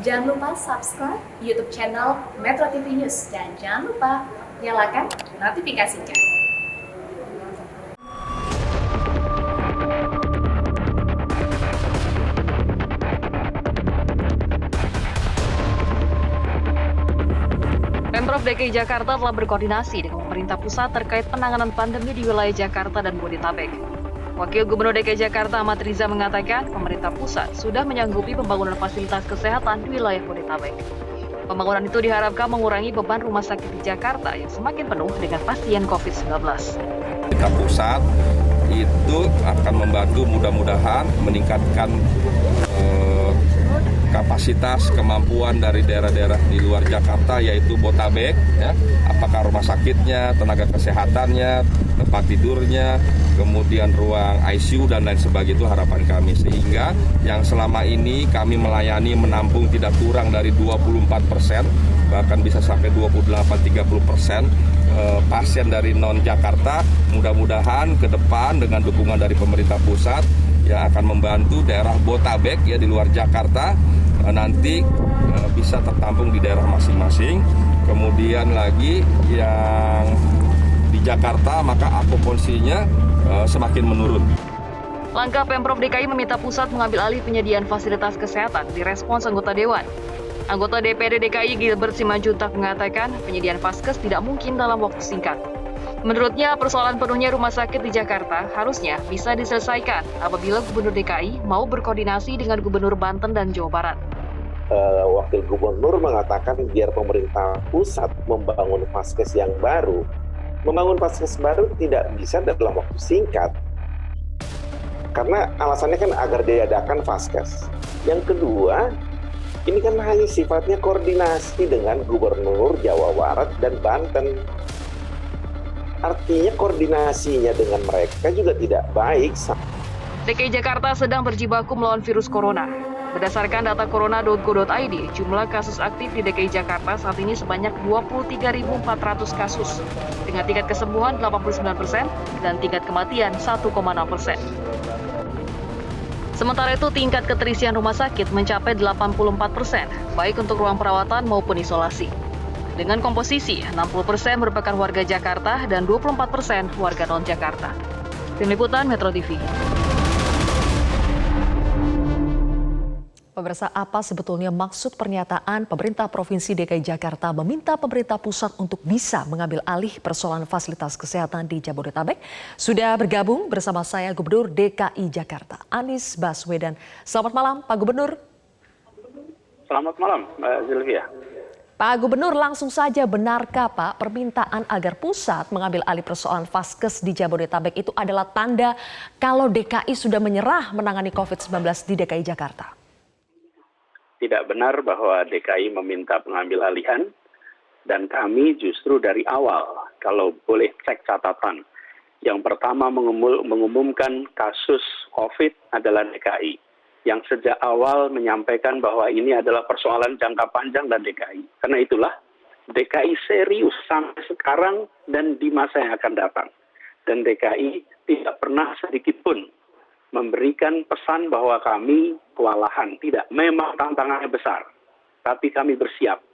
Jangan lupa subscribe YouTube channel Metro TV News dan jangan lupa nyalakan notifikasinya. Pemprov DKI Jakarta telah berkoordinasi dengan pemerintah pusat terkait penanganan pandemi di wilayah Jakarta dan Bodetabek. Wakil Gubernur DKI Jakarta Ahmad Riza mengatakan pemerintah pusat sudah menyanggupi pembangunan fasilitas kesehatan di wilayah Bodetabek. Pembangunan itu diharapkan mengurangi beban rumah sakit di Jakarta yang semakin penuh dengan pasien COVID-19. Pemerintah pusat itu akan membantu mudah-mudahan meningkatkan kapasitas kemampuan dari daerah-daerah di luar Jakarta yaitu Botabek, ya, apakah rumah sakitnya, tenaga kesehatannya, tempat tidurnya, kemudian ruang ICU dan lain sebagainya, itu harapan kami sehingga yang selama ini kami melayani menampung tidak kurang dari 24%, bahkan bisa sampai 28-30% pasien dari non Jakarta. Mudah-mudahan ke depan dengan dukungan dari pemerintah pusat yang akan membantu daerah Botabek ya di luar Jakarta nanti bisa tertampung di daerah masing-masing. Kemudian lagi yang di Jakarta maka okupansinya semakin menurun. Langkah Pemprov DKI meminta pusat mengambil alih penyediaan fasilitas kesehatan di respons anggota Dewan. Anggota DPD DKI Gilbert Simanjuntak mengatakan penyediaan vaskes tidak mungkin dalam waktu singkat. Menurutnya, persoalan penuhnya rumah sakit di Jakarta harusnya bisa diselesaikan apabila Gubernur DKI mau berkoordinasi dengan Gubernur Banten dan Jawa Barat. Wakil Gubernur mengatakan biar pemerintah pusat membangun vaskes yang baru. Membangun vaskes baru tidak bisa dalam waktu singkat. Karena alasannya kan agar diadakan vaskes. Yang kedua, ini kan hanya sifatnya koordinasi dengan Gubernur Jawa Barat dan Banten. Artinya koordinasinya dengan mereka juga tidak baik. DKI Jakarta sedang berjibaku melawan virus corona. Berdasarkan data corona.go.id, jumlah kasus aktif di DKI Jakarta saat ini sebanyak 23.400 kasus, dengan tingkat kesembuhan 89% dan tingkat kematian 1,6%. Sementara itu, tingkat keterisian rumah sakit mencapai 84%, baik untuk ruang perawatan maupun isolasi. Dengan komposisi 60% merupakan warga Jakarta dan 24% warga non-Jakarta. Tim Liputan Metro TV. Pemirsa, apa sebetulnya maksud pernyataan pemerintah Provinsi DKI Jakarta meminta pemerintah pusat untuk bisa mengambil alih persoalan fasilitas kesehatan di Jabodetabek? Sudah bergabung bersama saya Gubernur DKI Jakarta, Anies Baswedan. Selamat malam, Pak Gubernur. Selamat malam, Mbak Zilvia. Pak Gubernur, langsung saja benarkah Pak permintaan agar pusat mengambil alih persoalan vaskes di Jabodetabek itu adalah tanda kalau DKI sudah menyerah menangani COVID-19 di DKI Jakarta? Tidak benar bahwa DKI meminta pengambil alihan dan kami justru dari awal, kalau boleh cek catatan, yang pertama mengumumkan kasus COVID adalah DKI. Yang sejak awal menyampaikan bahwa ini adalah persoalan jangka panjang dan DKI. Karena itulah DKI serius sampai sekarang dan di masa yang akan datang. Dan DKI tidak pernah sedikit pun memberikan pesan bahwa kami kewalahan. Tidak, memang tantangannya besar. Tapi kami bersiap.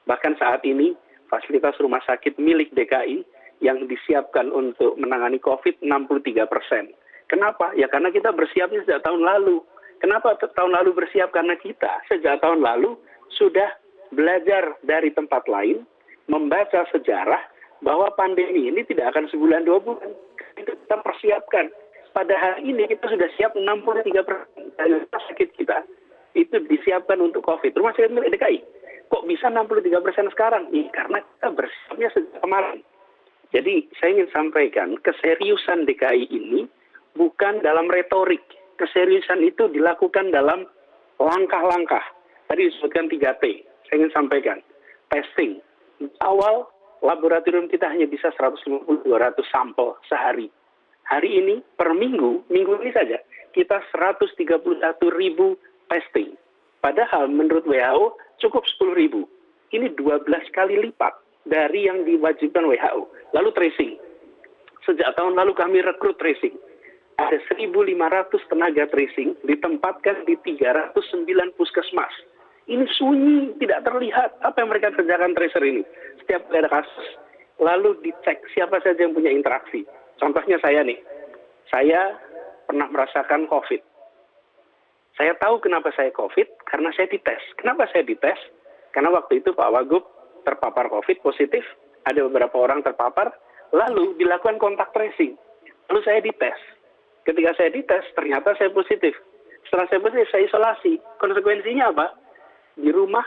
Bahkan saat ini fasilitas rumah sakit milik DKI yang disiapkan untuk menangani COVID 63%. Kenapa? Ya karena kita bersiapnya sejak tahun lalu. Kenapa tahun lalu bersiap? Karena kita sejak tahun lalu sudah belajar dari tempat lain, membaca sejarah bahwa pandemi ini tidak akan sebulan 2 bulan. Itu kita persiapkan. Pada hari ini kita sudah siap 63% dari rumah sakit kita. Itu disiapkan untuk COVID. Rumah sakit milik DKI. Kok bisa 63% sekarang? Ya, karena kita bersiapnya sejak kemarin. Jadi saya ingin sampaikan keseriusan DKI ini bukan dalam retorik. Keseriusan itu dilakukan dalam langkah-langkah. Tadi disebutkan 3T. Saya ingin sampaikan. Testing. Awal, laboratorium kita hanya bisa 150-200 sampel sehari. Hari ini, per minggu ini saja, kita 131.000 testing. Padahal menurut WHO cukup 10.000. Ini 12 kali lipat dari yang diwajibkan WHO. Lalu tracing. Sejak tahun lalu kami rekrut tracing. Ada 1.500 tenaga tracing ditempatkan di 309 puskesmas. Ini sunyi, tidak terlihat apa yang mereka kerjakan tracer ini. Setiap ada kasus, lalu dicek siapa saja yang punya interaksi. Contohnya saya nih, saya pernah merasakan COVID. Saya tahu kenapa saya COVID, karena saya dites. Kenapa saya dites? Karena waktu itu Pak Wagub terpapar COVID positif, ada beberapa orang terpapar, lalu dilakukan kontak tracing. Lalu saya dites. Ketika saya dites, ternyata saya positif. Setelah saya positif, saya isolasi. Konsekuensinya apa? Di rumah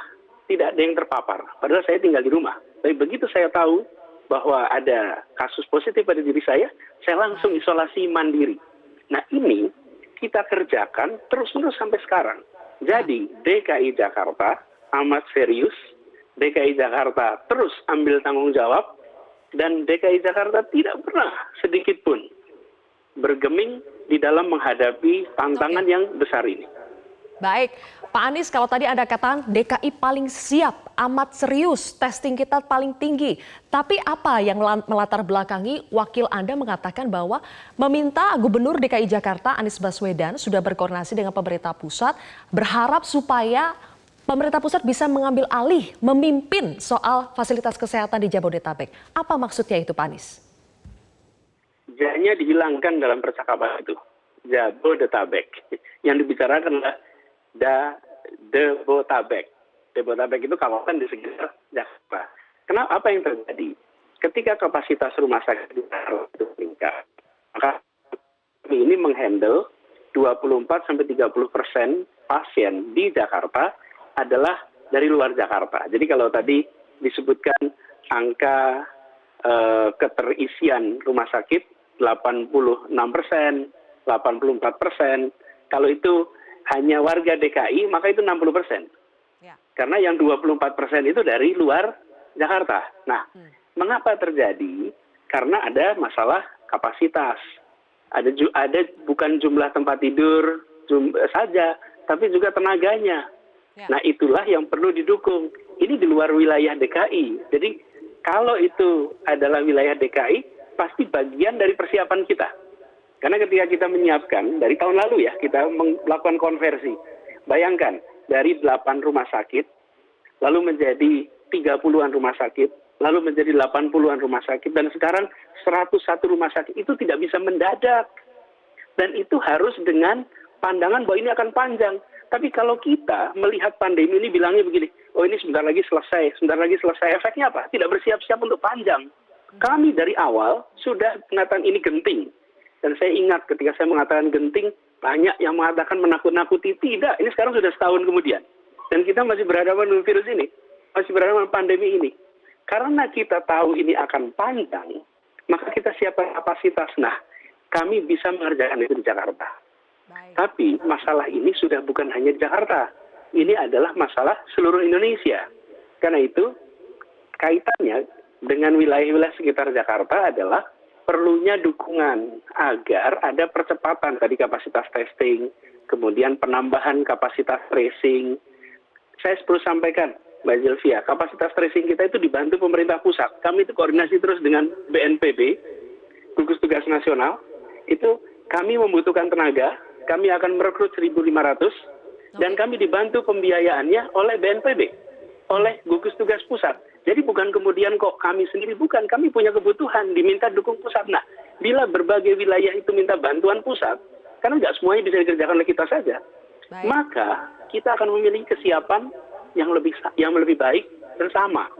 tidak ada yang terpapar. Padahal saya tinggal di rumah. Tapi begitu saya tahu bahwa ada kasus positif pada diri saya langsung isolasi mandiri. Nah ini kita kerjakan terus-menerus sampai sekarang. Jadi DKI Jakarta amat serius, DKI Jakarta terus ambil tanggung jawab, dan DKI Jakarta tidak pernah sedikit pun bergeming di dalam menghadapi tantangan yang besar ini. Baik, Pak Anies, kalau tadi Anda katakan DKI paling siap, amat serius, testing kita paling tinggi. Tapi apa yang melatar belakangi wakil Anda mengatakan bahwa meminta Gubernur DKI Jakarta Anies Baswedan sudah berkoordinasi dengan pemerintah pusat, berharap supaya pemerintah pusat bisa mengambil alih, memimpin soal fasilitas kesehatan di Jabodetabek. Apa maksudnya itu, Pak Anies? J-nya dihilangkan dalam percakapan itu. Jabodetabek. Yang dibicarakan adalah Debotabek. Debotabek itu kawasan di sekitar Jakarta. Kenapa? Apa yang terjadi? Ketika kapasitas rumah sakit di Jakarta itu meningkat, maka kami ini menghandle 24-30% pasien di Jakarta adalah dari luar Jakarta. Jadi kalau tadi disebutkan angka keterisian rumah sakit 86%, 84%, kalau itu hanya warga DKI, maka itu 60%. Ya. Karena yang 24% itu dari luar Jakarta. Nah, mengapa terjadi? Karena ada masalah kapasitas. Ada bukan jumlah tempat tidur saja, tapi juga tenaganya. Ya. Nah, itulah yang perlu didukung. Ini di luar wilayah DKI. Jadi, kalau itu adalah wilayah DKI, pasti bagian dari persiapan kita. Karena ketika kita menyiapkan, dari tahun lalu ya, kita melakukan konversi. Bayangkan, dari 8 rumah sakit, lalu menjadi 30-an rumah sakit, lalu menjadi 80-an rumah sakit, dan sekarang 101 rumah sakit. Itu tidak bisa mendadak. Dan itu harus dengan pandangan bahwa ini akan panjang. Tapi kalau kita melihat pandemi ini bilangnya begini, oh ini sebentar lagi selesai, efeknya apa? Tidak bersiap-siap untuk panjang. Kami dari awal sudah mengatakan ini genting. Dan saya ingat ketika saya mengatakan genting, banyak yang mengatakan menakut-nakuti. Tidak, ini sekarang sudah setahun kemudian. Dan kita masih berhadapan dengan virus ini. Masih berhadapan dengan pandemi ini. Karena kita tahu ini akan panjang, maka kita siapkan kapasitas. Nah, kami bisa mengerjakan itu di Jakarta. Baik. Tapi masalah ini sudah bukan hanya di Jakarta. Ini adalah masalah seluruh Indonesia. Karena itu, kaitannya dengan wilayah-wilayah sekitar Jakarta adalah perlunya dukungan agar ada percepatan tadi kapasitas testing, kemudian penambahan kapasitas tracing. Saya perlu sampaikan, Mbak Zilvia, kapasitas tracing kita itu dibantu pemerintah pusat. Kami itu koordinasi terus dengan BNPB, Gugus Tugas Nasional. Itu kami membutuhkan tenaga, kami akan merekrut 1.500, dan kami dibantu pembiayaannya oleh BNPB, oleh Gugus Tugas Pusat. Jadi bukan kemudian kok kami sendiri, bukan. Kami punya kebutuhan, diminta dukung pusat. Nah, bila berbagai wilayah itu minta bantuan pusat, karena nggak semuanya bisa dikerjakan oleh kita saja, maka kita akan memiliki kesiapan yang lebih baik bersama.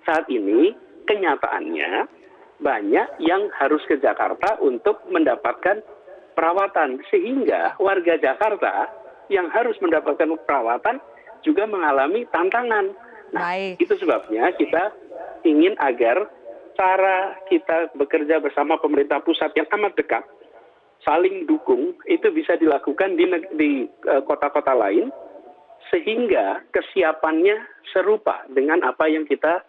Saat ini, kenyataannya banyak yang harus ke Jakarta untuk mendapatkan perawatan. Sehingga warga Jakarta yang harus mendapatkan perawatan juga mengalami tantangan. Nah, itu sebabnya kita ingin agar cara kita bekerja bersama pemerintah pusat yang amat dekat, saling dukung, itu bisa dilakukan di kota-kota lain, sehingga kesiapannya serupa dengan apa yang kita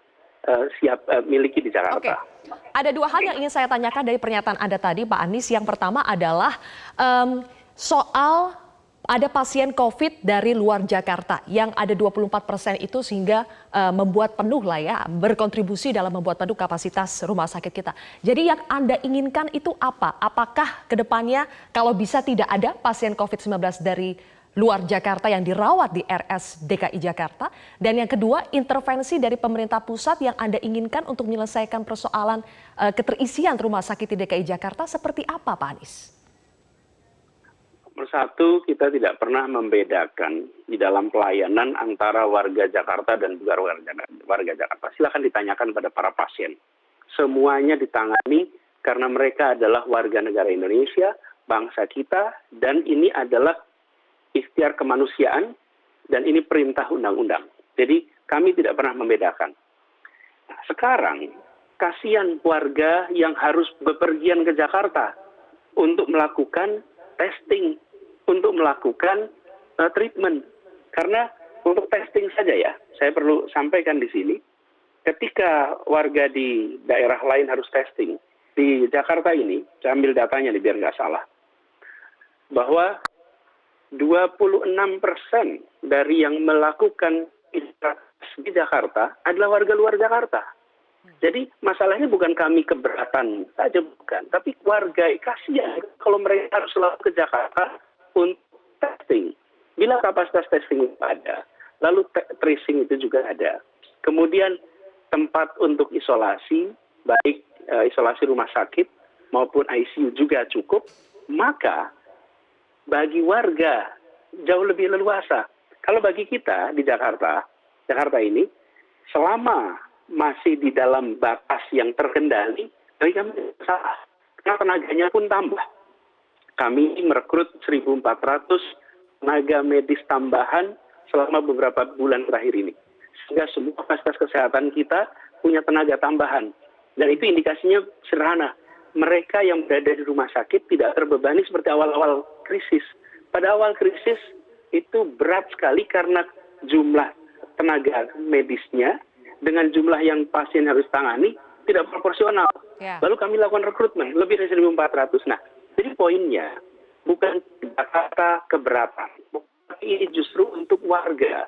miliki di Jakarta. Oke. Ada dua hal yang ingin saya tanyakan dari pernyataan Anda tadi, Pak Anies. Yang pertama adalah soal ada pasien COVID dari luar Jakarta yang ada 24% itu sehingga membuat penuh lah ya, berkontribusi dalam membuat penuh kapasitas rumah sakit kita. Jadi yang Anda inginkan itu apa? Apakah ke depannya kalau bisa tidak ada pasien COVID-19 dari luar Jakarta yang dirawat di RS DKI Jakarta? Dan yang kedua, intervensi dari pemerintah pusat yang Anda inginkan untuk menyelesaikan persoalan keterisian rumah sakit di DKI Jakarta seperti apa, Pak Anies? Nomor satu, kita tidak pernah membedakan di dalam pelayanan antara warga Jakarta dan bukan warga Jakarta. Silakan ditanyakan pada para pasien. Semuanya ditangani karena mereka adalah warga negara Indonesia, bangsa kita, dan ini adalah ikhtiar kemanusiaan, dan ini perintah undang-undang. Jadi kami tidak pernah membedakan. Nah, sekarang, kasihan warga yang harus bepergian ke Jakarta untuk melakukan testing, untuk melakukan treatment. Karena untuk testing saja ya, saya perlu sampaikan di sini, ketika warga di daerah lain harus testing, di Jakarta ini, saya ambil datanya nih biar nggak salah, bahwa 26% dari yang melakukan di Jakarta adalah warga luar Jakarta. Jadi masalahnya bukan kami keberatan saja, bukan. Tapi warga kasihan kalau mereka harus selalu ke Jakarta untuk testing. Bila kapasitas testing itu ada, lalu tracing itu juga ada. Kemudian tempat untuk isolasi, baik isolasi rumah sakit maupun ICU juga cukup, maka bagi warga jauh lebih leluasa. Kalau bagi kita di Jakarta ini, selama masih di dalam batas yang terkendali, bagi kami salah. Karena tenaganya pun tambah. Kami merekrut 1.400 tenaga medis tambahan selama beberapa bulan terakhir ini. Sehingga semua fasilitas kesehatan kita punya tenaga tambahan. Dan itu indikasinya sederhana. Mereka yang berada di rumah sakit tidak terbebani seperti awal-awal krisis. Pada awal krisis itu berat sekali karena jumlah tenaga medisnya dengan jumlah yang pasien harus tangani tidak proporsional. Lalu kami lakukan rekrutmen lebih dari 1.400. Nah, jadi poinnya bukan Jakarta keberatan. Ini justru untuk warga.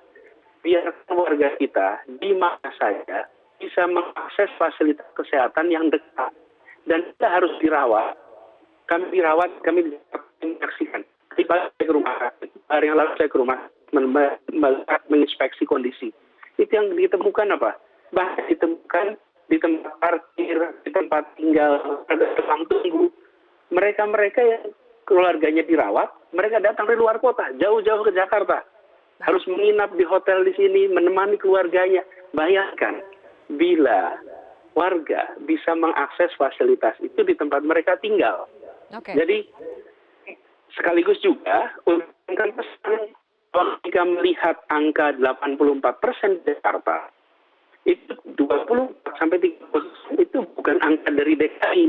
Biar warga kita di mana saja bisa mengakses fasilitas kesehatan yang dekat. Dan kita harus dirawat. Kami dirawat, kami menyaksikan. Tadi saya ke rumah sakit. Hari yang lalu saya ke rumah menginspeksi kondisi. Itu yang ditemukan apa? Bahkan ditemukan di tempat parkir, di tempat tinggal, ada ruang tunggu. Mereka yang keluarganya dirawat, mereka datang dari luar kota, jauh-jauh ke Jakarta. Harus menginap di hotel di sini, menemani keluarganya. Bayangkan, bila warga bisa mengakses fasilitas itu di tempat mereka tinggal. Jadi, sekaligus juga, untuk pesan, jika melihat angka 84% di Jakarta, itu 20-30% itu bukan angka dari DKI.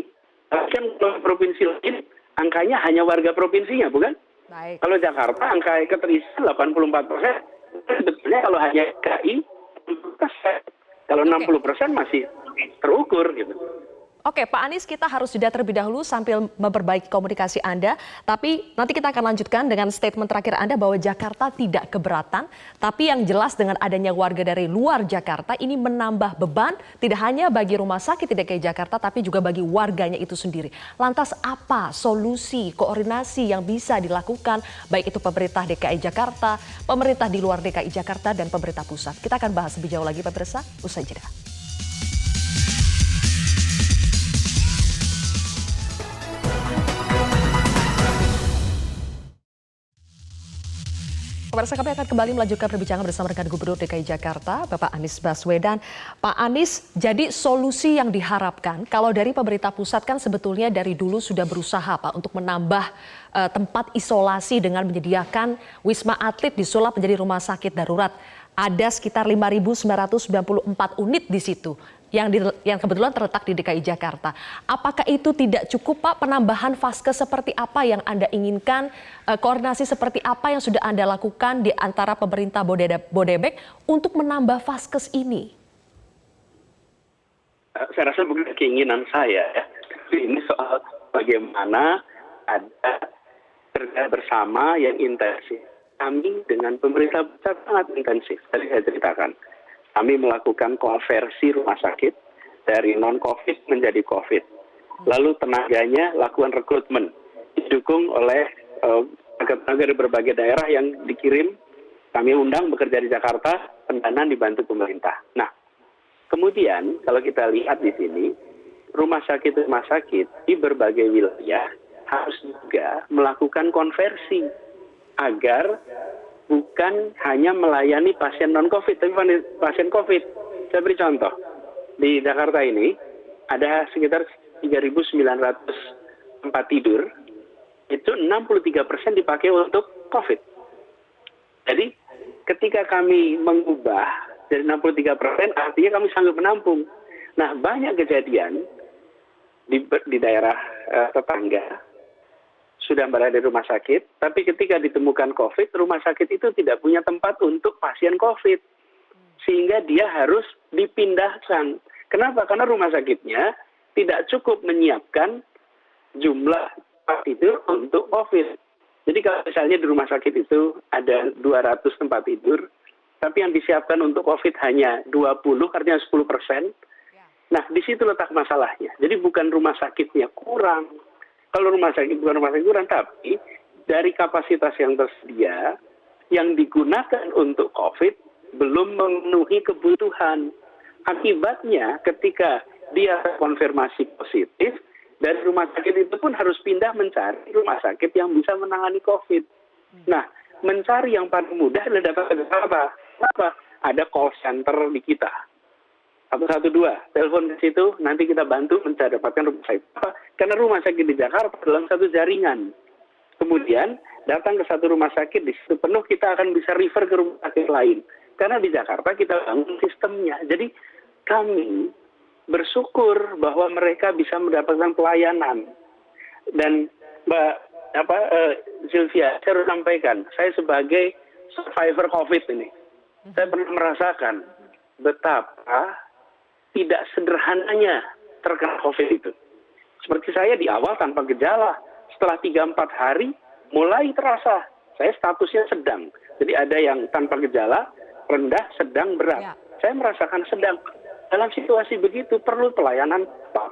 Tapi kan kalau provinsi lain, angkanya hanya warga provinsinya, bukan? Baik. Kalau Jakarta, angka keterisian 84%, sebetulnya kalau hanya DKI, 60%. Kalau 60% masih terukur gitu. Oke, Pak Anies, kita harus jeda terlebih dahulu sambil memperbaiki komunikasi Anda. Tapi nanti kita akan lanjutkan dengan statement terakhir Anda bahwa Jakarta tidak keberatan. Tapi yang jelas dengan adanya warga dari luar Jakarta ini menambah beban tidak hanya bagi rumah sakit di DKI Jakarta, tapi juga bagi warganya itu sendiri. Lantas apa solusi koordinasi yang bisa dilakukan baik itu pemerintah DKI Jakarta, pemerintah di luar DKI Jakarta, dan pemerintah pusat? Kita akan bahas lebih jauh lagi pemirsa, usai jeda. Pemirsa, kami akan kembali melanjutkan perbincangan bersama dengan Gubernur DKI Jakarta, Bapak Anies Baswedan. Pak Anies, jadi solusi yang diharapkan kalau dari pemerintah pusat kan sebetulnya dari dulu sudah berusaha Pak untuk menambah tempat isolasi dengan menyediakan Wisma Atlet disulap menjadi rumah sakit darurat. Ada sekitar 5.994 unit di situ yang kebetulan terletak di DKI Jakarta. Apakah itu tidak cukup Pak? Penambahan vaskes seperti apa yang Anda inginkan? Koordinasi seperti apa yang sudah Anda lakukan di antara pemerintah Bodebek untuk menambah vaskes ini? Saya rasa bukan keinginan saya ya. Ini soal bagaimana ada kerja bersama yang intensif. Kami dengan pemerintah pusat sangat intensif. Tadi saya ceritakan. Kami melakukan konversi rumah sakit dari non-COVID menjadi COVID. Lalu tenaganya lakukan rekrutmen, didukung oleh tenaga dari berbagai daerah yang dikirim, kami undang bekerja di Jakarta, pendanaan dibantu pemerintah. Nah, kemudian kalau kita lihat di sini, rumah sakit di berbagai wilayah harus juga melakukan konversi agar bukan hanya melayani pasien non-COVID, tapi pasien COVID. Saya beri contoh, di Jakarta ini ada sekitar 3.900 tempat tidur, itu 63% dipakai untuk COVID. Jadi ketika kami mengubah dari 63%, artinya kami sanggup menampung. Nah, banyak kejadian di daerah tetangga sudah berada di rumah sakit, tapi ketika ditemukan COVID, rumah sakit itu tidak punya tempat untuk pasien COVID. Sehingga dia harus dipindahkan. Kenapa? Karena rumah sakitnya tidak cukup menyiapkan jumlah tempat tidur untuk COVID. Jadi kalau misalnya di rumah sakit itu ada 200 tempat tidur, tapi yang disiapkan untuk COVID hanya 20, artinya 10%. Nah, di situ letak masalahnya. Jadi bukan rumah sakitnya kurang. Kalau rumah sakit bukan rumah sakit kurang, tapi dari kapasitas yang tersedia, yang digunakan untuk COVID belum memenuhi kebutuhan. Akibatnya ketika dia konfirmasi positif, dari rumah sakit itu pun harus pindah mencari rumah sakit yang bisa menangani COVID. Nah, mencari yang paling mudah adalah dapat apa? Kenapa? Ada call center di kita. 112, telepon ke situ, nanti kita bantu mencari dapatkan rumah sakit. Apa? Karena rumah sakit di Jakarta dalam satu jaringan. Kemudian datang ke satu rumah sakit, di situ penuh, kita akan bisa refer ke rumah sakit lain. Karena di Jakarta kita bangun sistemnya. Jadi kami bersyukur bahwa mereka bisa mendapatkan pelayanan. Dan Mbak Sylvia, saya harus sampaikan, saya sebagai survivor COVID ini, saya pernah merasakan betapa tidak sederhananya terkena COVID itu. Seperti saya di awal tanpa gejala, setelah 3-4 hari mulai terasa, saya statusnya sedang. Jadi ada yang tanpa gejala, rendah, sedang, berat. Saya merasakan sedang. Dalam situasi begitu perlu pelayanan cepat.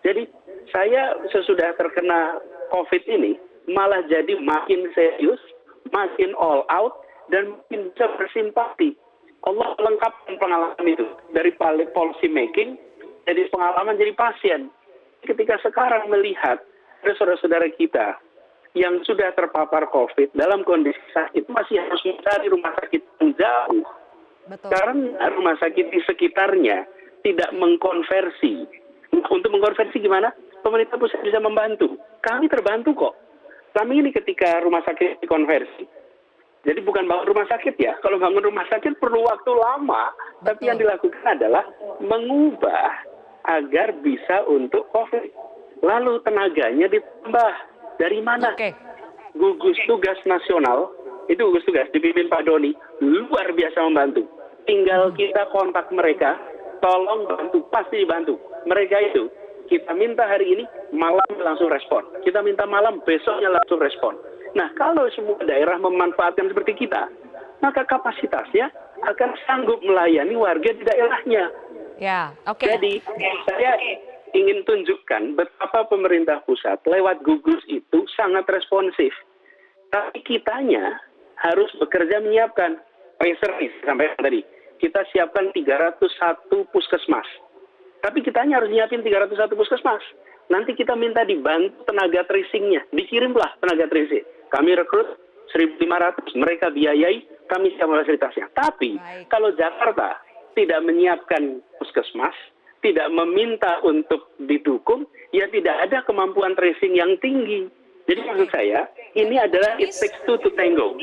Jadi saya sesudah terkena COVID ini malah jadi makin serius, makin all out, dan makin bisa bersimpati. Allah lengkapkan pengalaman itu dari policy making, jadi pengalaman jadi pasien. Ketika sekarang melihat ada saudara-saudara kita yang sudah terpapar COVID dalam kondisi sakit masih harus mencari rumah sakit yang jauh. Betul. Karena rumah sakit di sekitarnya tidak mengkonversi. Untuk mengkonversi gimana? Pemerintah pusat bisa membantu. Kami terbantu kok. Kami ini ketika rumah sakit dikonversi, jadi bukan bangun rumah sakit ya. Kalau bangun rumah sakit perlu waktu lama. Betul. Tapi yang dilakukan adalah mengubah agar bisa untuk COVID. Lalu tenaganya ditambah. Dari mana? Gugus Tugas Nasional, itu gugus tugas dipimpin Pak Doni, luar biasa membantu. Tinggal kita kontak mereka, tolong bantu, pasti dibantu. Mereka itu, kita minta hari ini, malam langsung respon. Kita minta malam, besoknya langsung respon. Nah, kalau semua daerah memanfaatkan seperti kita, maka kapasitasnya akan sanggup melayani warga di daerahnya. Ya, oke. Jadi, saya ingin tunjukkan betapa pemerintah pusat lewat gugus itu sangat responsif. Tapi kitanya harus bekerja menyiapkan reservis sampai tadi. Kita siapkan 301 puskesmas. Tapi kitanya harus nyiapin 301 puskesmas. Nanti kita minta dibantu tenaga tracingnya. Dikirimlah tenaga tracing. Kami rekrut 1.500, mereka biayai, kami siap fasilitasnya. Tapi kalau Jakarta tidak menyiapkan puskesmas, tidak meminta untuk didukung, ya tidak ada kemampuan tracing yang tinggi. Jadi maksud saya, ini adalah it takes two to tango.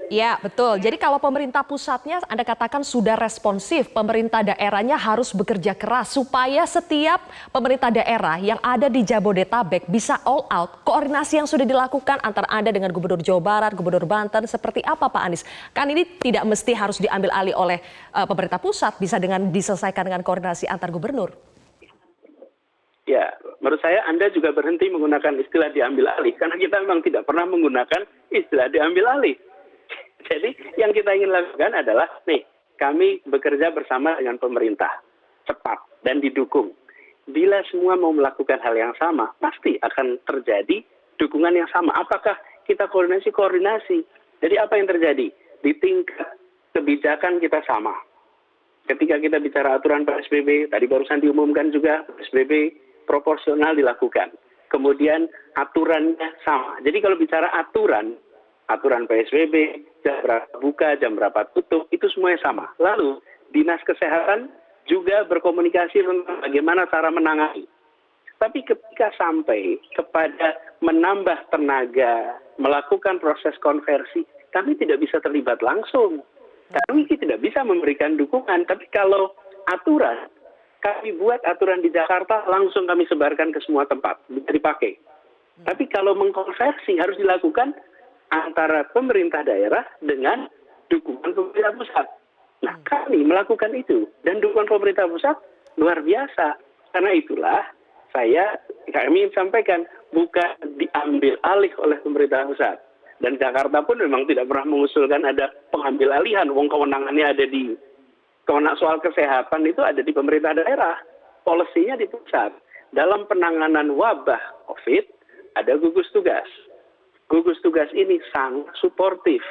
Ya, betul. Jadi kalau pemerintah pusatnya Anda katakan sudah responsif, pemerintah daerahnya harus bekerja keras supaya setiap pemerintah daerah yang ada di Jabodetabek bisa all out. Koordinasi yang sudah dilakukan antara Anda dengan Gubernur Jawa Barat, Gubernur Banten, seperti apa Pak Anies? Kan ini tidak mesti harus diambil alih oleh pemerintah pusat, bisa diselesaikan dengan koordinasi antar gubernur. Ya, menurut saya Anda juga berhenti menggunakan istilah diambil alih, karena kita memang tidak pernah menggunakan istilah diambil alih. Jadi yang kita ingin lakukan adalah, nih, kami bekerja bersama dengan pemerintah, cepat dan didukung. Bila semua mau melakukan hal yang sama, pasti akan terjadi dukungan yang sama. Apakah kita koordinasi. Jadi apa yang terjadi? Di tingkat kebijakan kita sama. Ketika kita bicara aturan PSBB, tadi barusan diumumkan juga PSBB proporsional dilakukan. Kemudian aturannya sama. Jadi kalau bicara aturan PSBB, jam berapa buka, jam berapa tutup, itu semuanya sama. Lalu Dinas Kesehatan juga berkomunikasi tentang bagaimana cara menangani. Tapi ketika sampai kepada menambah tenaga, melakukan proses konversi, kami tidak bisa terlibat langsung. Kami tidak bisa memberikan dukungan. Tapi kalau aturan, kami buat aturan di Jakarta, langsung kami sebarkan ke semua tempat, bisa dipakai. Tapi kalau mengkonversi harus dilakukan antara pemerintah daerah dengan dukungan pemerintah pusat. Nah, kami melakukan itu. Dan dukungan pemerintah pusat luar biasa. Karena itulah kami sampaikan, bukan diambil alih oleh pemerintah pusat. Dan Jakarta pun memang tidak pernah mengusulkan ada pengambil alihan. Wong kewenangannya ada di soal kesehatan itu ada di pemerintah daerah, polisinya di pusat. Dalam penanganan wabah COVID, ada gugus tugas. Gugus tugas ini sangat suportif.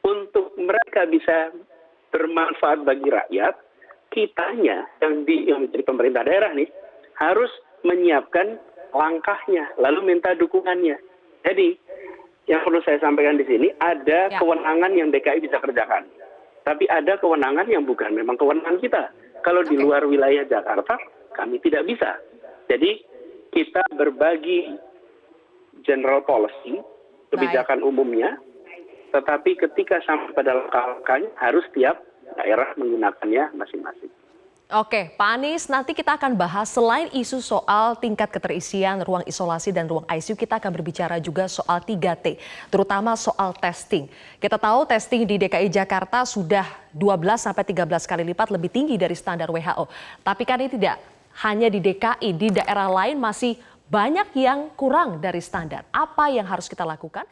Untuk mereka bisa bermanfaat bagi rakyat, kitanya yang menjadi pemerintah daerah nih, harus menyiapkan langkahnya, lalu minta dukungannya. Jadi, yang perlu saya sampaikan di sini, ada kewenangan yang DKI bisa kerjakan. Tapi ada kewenangan yang bukan memang kewenangan kita. Kalau di luar wilayah Jakarta, kami tidak bisa. Jadi kita berbagi general policy, kebijakan umumnya, tetapi ketika sampai pada langkah-langkahnya harus tiap daerah menggunakannya masing-masing. Oke, Pak Anies, nanti kita akan bahas selain isu soal tingkat keterisian ruang isolasi dan ruang ICU, kita akan berbicara juga soal 3T, terutama soal testing. Kita tahu testing di DKI Jakarta sudah 12-13 kali lipat lebih tinggi dari standar WHO. Tapi kan ini tidak hanya di DKI, di daerah lain masih banyak yang kurang dari standar. Apa yang harus kita lakukan?